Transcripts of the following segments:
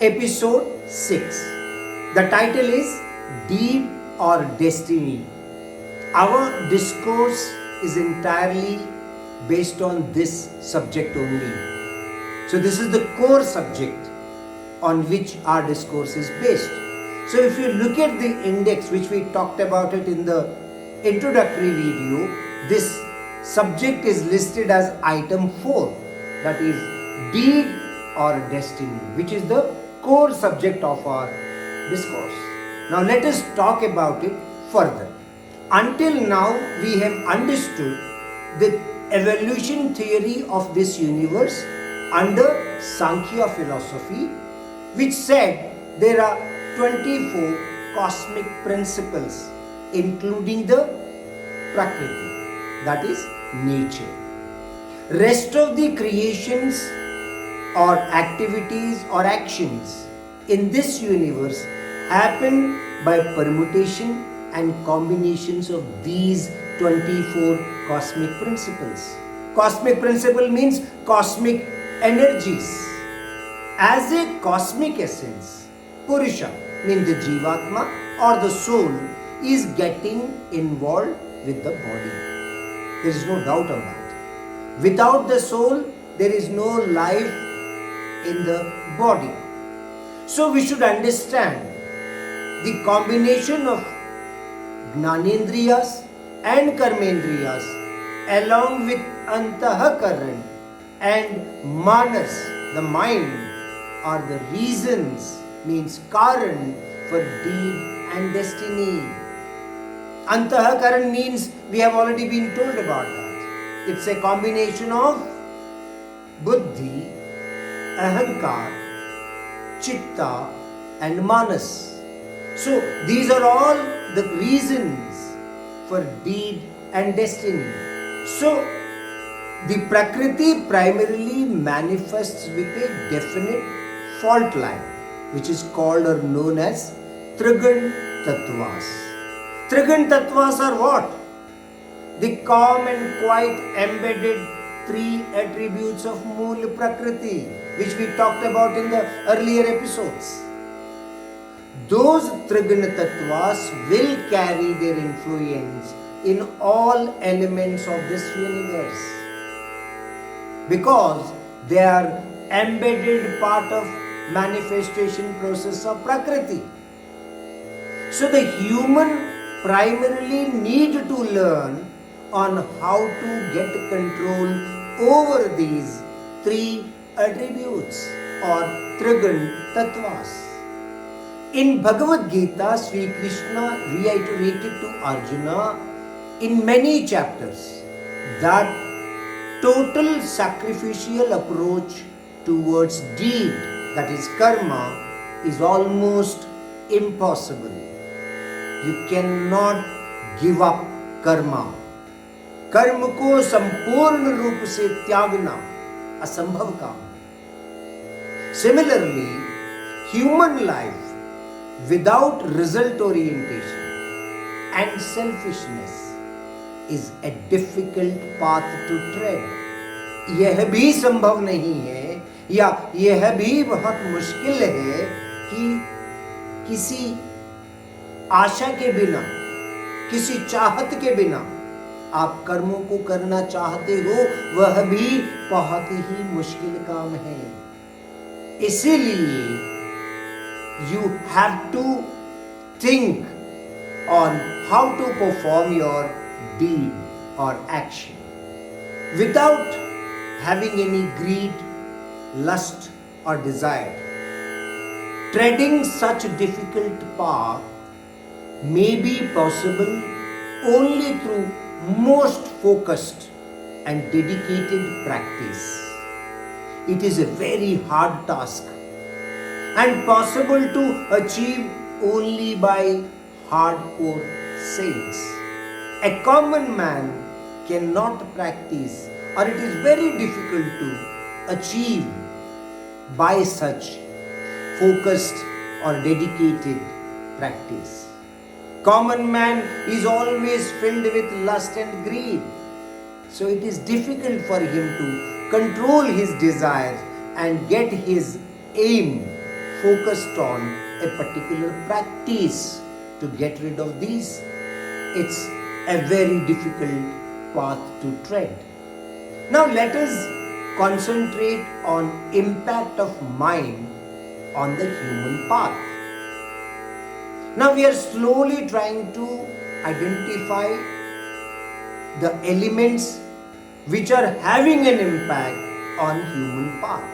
Episode 6. The title is Deed or Destiny. Our discourse is entirely based on this subject only. So this is the core subject on which our discourse is based. So if you look at the index, which we talked about it in the introductory video, this subject is listed as item 4, that is deed or destiny, which is the core subject of our discourse. Now let us talk about it further. Until now we have understood the evolution theory of this universe under Sankhya philosophy, which said there are 24 cosmic principles, including the Prakriti, that is nature. Rest of the creations or activities or actions in this universe happen by permutation and combinations of these 24 cosmic principles. Cosmic principle means cosmic energies. As a cosmic essence, Purusha means the Jivatma or the soul is getting involved with the body. There is no doubt on that. Without the soul, there is no life in the body. So we should understand the combination of Gnanendriyas and Karmendriyas along with Antahakaran and Manas, the mind, are the reasons, means Karan, for deed and destiny. Antahakaran means we have already been told about that. It's a combination of Buddhi, Ahankar, Chitta and Manas. So these are all the reasons for deed and destiny. So the Prakriti primarily manifests with a definite fault line, which is called or known as Trigun Tattvas. Trigun Tattvas are what? The calm and quiet embedded three attributes of Mool Prakriti, which we talked about in the earlier episodes. Those Triguna Tattvas will carry their influence in all elements of this universe because they are embedded part of manifestation process of Prakriti. So the human primarily need to learn on how to get control over these three attributes or Trigun Tattvas. In Bhagavadgita, Sri Krishna reiterated to Arjuna in many chapters that total sacrificial approach towards deed, that is karma, is almost impossible. You cannot give up karma. कर्म को संपूर्ण रूप से त्यागना असंभव काम है. Similarly, human life without result orientation and selfishness is a difficult path to tread. यह भी संभव नहीं है या यह भी बहुत मुश्किल है कि किसी आशा के बिना, किसी चाहत के बिना आप कर्मों को करना चाहते हो, वह भी बहुत ही मुश्किल काम है. इसीलिए you have to think on how to perform your deed or action without having any greed, lust or desire. Treading such a difficult path may be possible only through most focused and dedicated practice. It is a very hard task and possible to achieve only by hardcore saints. A common man cannot practice, or it is very difficult to achieve by such focused or dedicated practice. Common man is always filled with lust and greed. So it is difficult for him to control his desires and get his aim focused on a particular practice to get rid of these, it's a very difficult path to tread. Now let us concentrate on impact of mind on the human path. Now we are slowly trying to identify the elements which are having an impact on human path.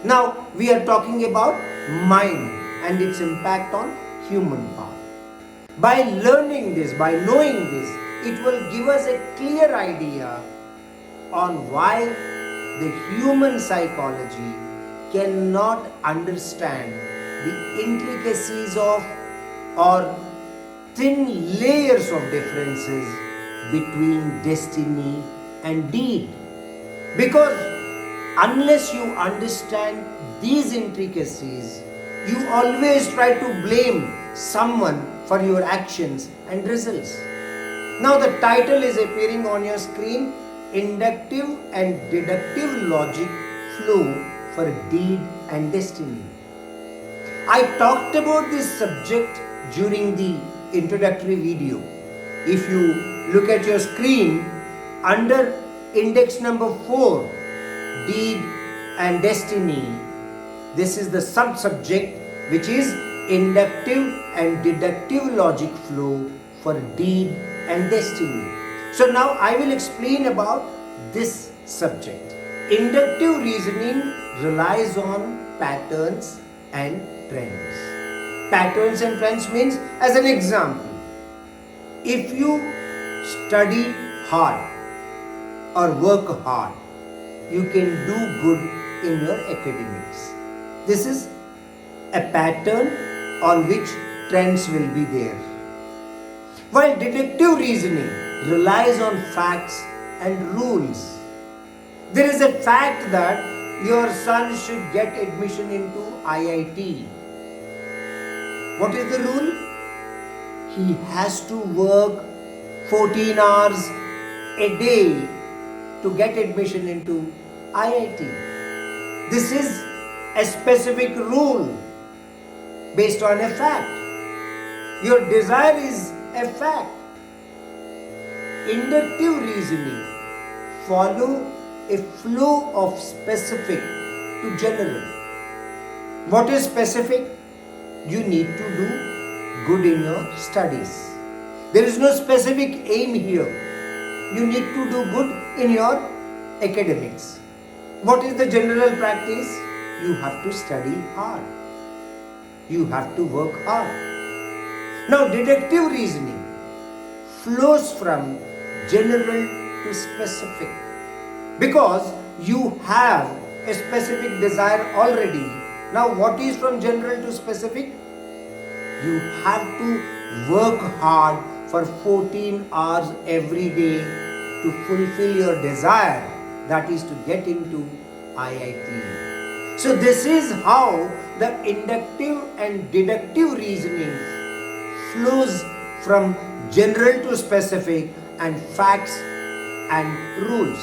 Now we are talking about mind and its impact on human path. By learning this, by knowing this, it will give us a clear idea on why the human psychology cannot understand the intricacies of or thin layers of differences between destiny and deed. Because unless you understand these intricacies, you always try to blame someone for your actions and results. Now the title is appearing on your screen: Inductive and Deductive Logic Flow for Deed and Destiny. I talked about this subject during the introductory video. If you look at your screen, under index number 4, Deed and Destiny, this is the sub-subject which is Inductive and Deductive Logic Flow for Deed and Destiny. So now I will explain about this subject. Inductive reasoning relies on patterns and trends. Patterns and trends means, as an example, if you study hard or work hard, you can do good in your academics. This is a pattern on which trends will be there. While deductive reasoning relies on facts and rules. There is a fact that your son should get admission into IIT. What is the rule? He has to work 14 hours a day to get admission into IIT. This is a specific rule based on a fact. Your desire is a fact. Inductive reasoning follow a flow of specific to general. What is specific? You need to do good in your studies. There is no specific aim here. You need to do good in your academics. What is the general practice? You have to study hard. You have to work hard. Now, deductive reasoning flows from general to specific. Because you have a specific desire already. Now, what is from general to specific? You have to work hard for 14 hours every day to fulfill your desire, that is to get into IIT. So this is how the inductive and deductive reasoning flows from general to specific and facts and rules.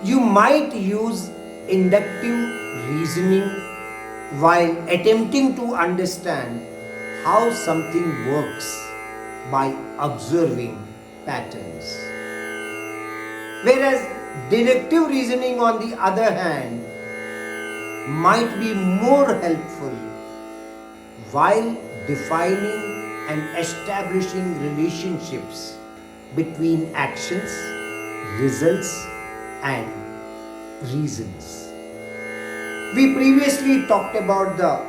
You might use inductive reasoning while attempting to understand how something works by observing patterns. Whereas deductive reasoning, on the other hand, might be more helpful while defining and establishing relationships between actions, results, and reasons. We previously talked about the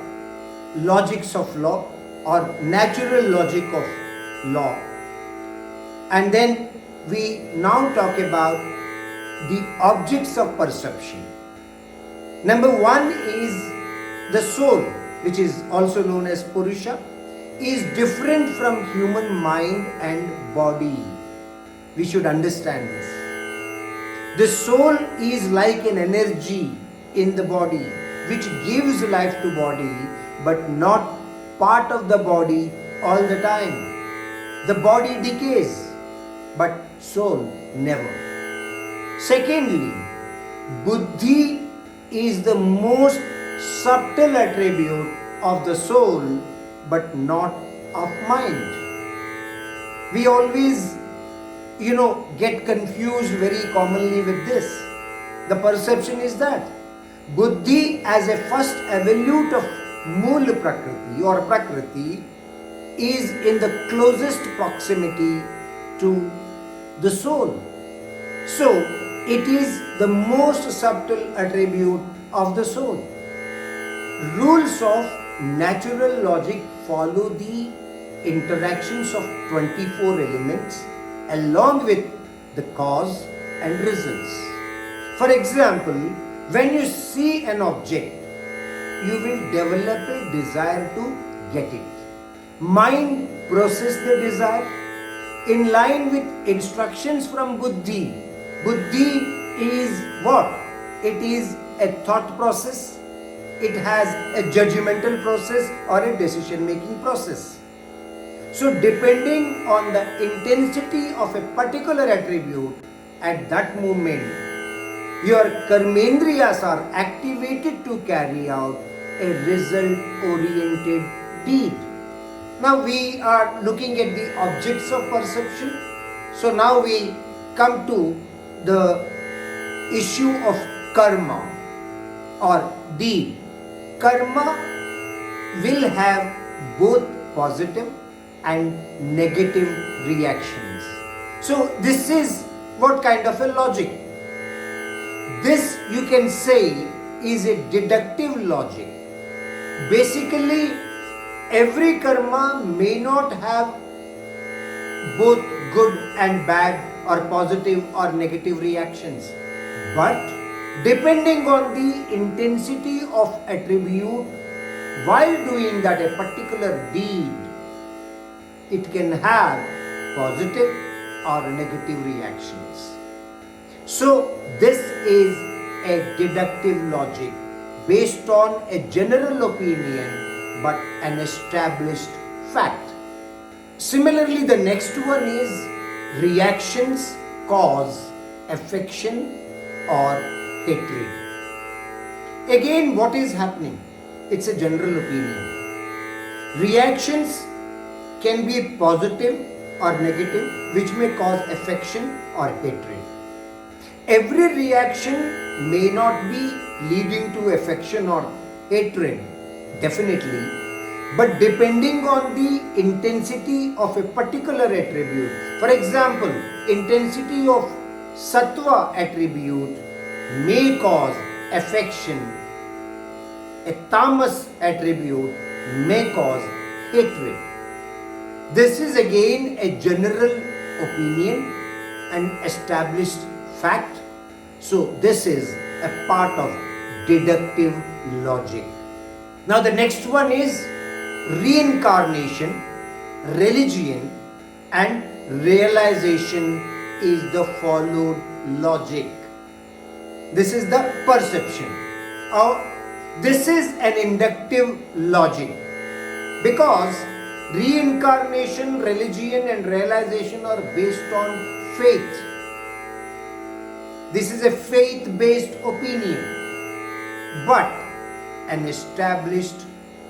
logics of law or natural logic of law, and then we now talk about the objects of perception. Number one is the soul, which is also known as Purusha, is different from human mind and body. We should understand this. The soul is like an energy in the body which gives life to body, but not part of the body all the time. The body decays, but soul never. Secondly, Buddhi is the most subtle attribute of the soul but not of mind. We always, get confused very commonly with this. The perception is that Buddhi as a first evolute of Mool Prakriti or Prakriti is in the closest proximity to the soul. So, it is the most subtle attribute of the soul. Rules of natural logic follow the interactions of 24 elements along with the cause and results. For example, when you see an object, you will develop a desire to get it. Mind processes the desire in line with instructions from Buddhi. Buddhi is what? It is a thought process. It has a judgmental process or a decision-making process. So depending on the intensity of a particular attribute at that moment, your karmendriyas are activated to carry out a result-oriented deed. Now we are looking at the objects of perception. So now we come to the issue of karma or deed. Karma will have both positive and negative reactions. So this is what kind of a logic? This you can say is a deductive logic. Basically, every karma may not have both good and bad or positive or negative reactions, but depending on the intensity of attribute while doing that a particular deed, it can have positive or negative reactions. So this is a deductive logic based on a general opinion but an established fact. Similarly, the next one is reactions cause affection or hatred. Again, what is happening? It's a general opinion. Reactions can be positive or negative, which may cause affection or hatred. Every reaction may not be leading to affection or hatred, definitely, but depending on the intensity of a particular attribute. For example, intensity of sattva attribute may cause affection. A tamas attribute may cause hatred. This is again a general opinion and established fact. So this is a part of deductive logic. Now the next one is reincarnation, religion and realization is the followed logic. This is the perception. This is an inductive logic because reincarnation, religion and realization are based on faith. This is a faith-based opinion, but an established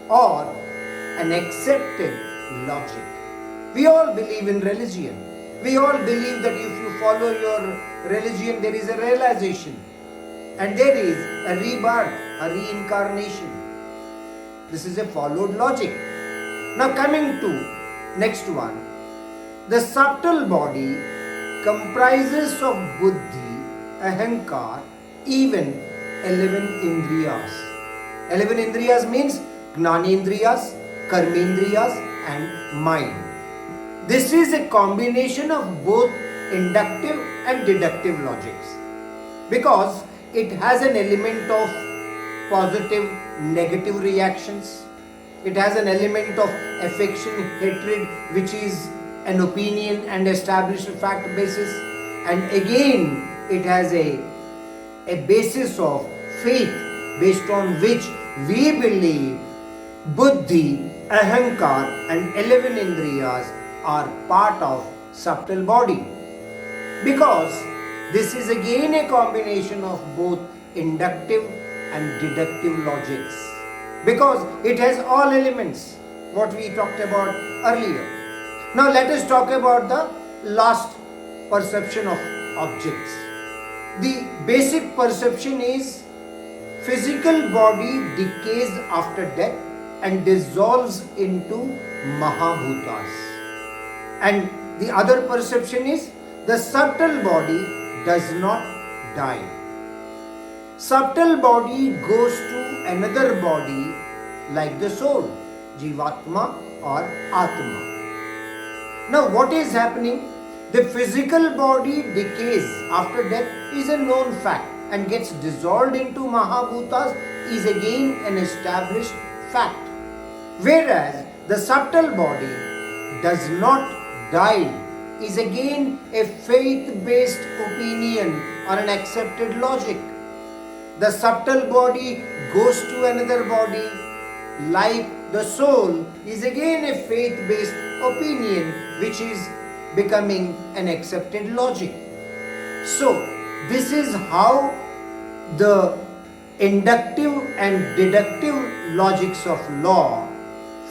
or an accepted logic. We all believe in religion. We all believe that if you follow your religion, there is a realization and there is a rebirth, a reincarnation. This is a followed logic. Now coming to next one, the subtle body comprises of buddhi, ahankar, even 11 indriyas. 11 indriyas means gnanendriyas, karmendriyas and mind. This is a combination of both inductive and deductive logics because it has an element of positive, negative reactions. It has an element of affection, hatred, which is an opinion and established fact basis. And again, it has a basis of faith based on which we believe buddhi, ahankar and 11 indriyas are part of subtle body. Because this is again a combination of both inductive and deductive logics, because it has all elements what we talked about earlier. Now let us talk about the last perception of objects. The basic perception is physical body decays after death and dissolves into Mahabhutas. And the other perception is the subtle body does not die. Subtle body goes to another body like the soul, Jivatma or Atma. Now what is happening? The physical body decays after death is a known fact, and gets dissolved into Mahabhutas is again an established fact. Whereas the subtle body does not die is again a faith-based opinion or an accepted logic. The subtle body goes to another body like the soul is again a faith-based opinion which is becoming an accepted logic. So this is how the inductive and deductive logics of law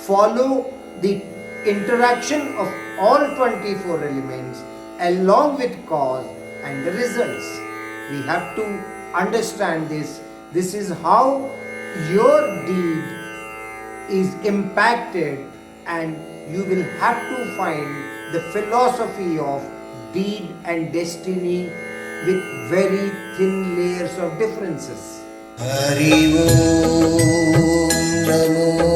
follow the interaction of all 24 elements along with cause and the results. We have to understand this. This is how your deed is impacted, and you will have to find the philosophy of deed and destiny with very thin layers of differences. Hari Om Namo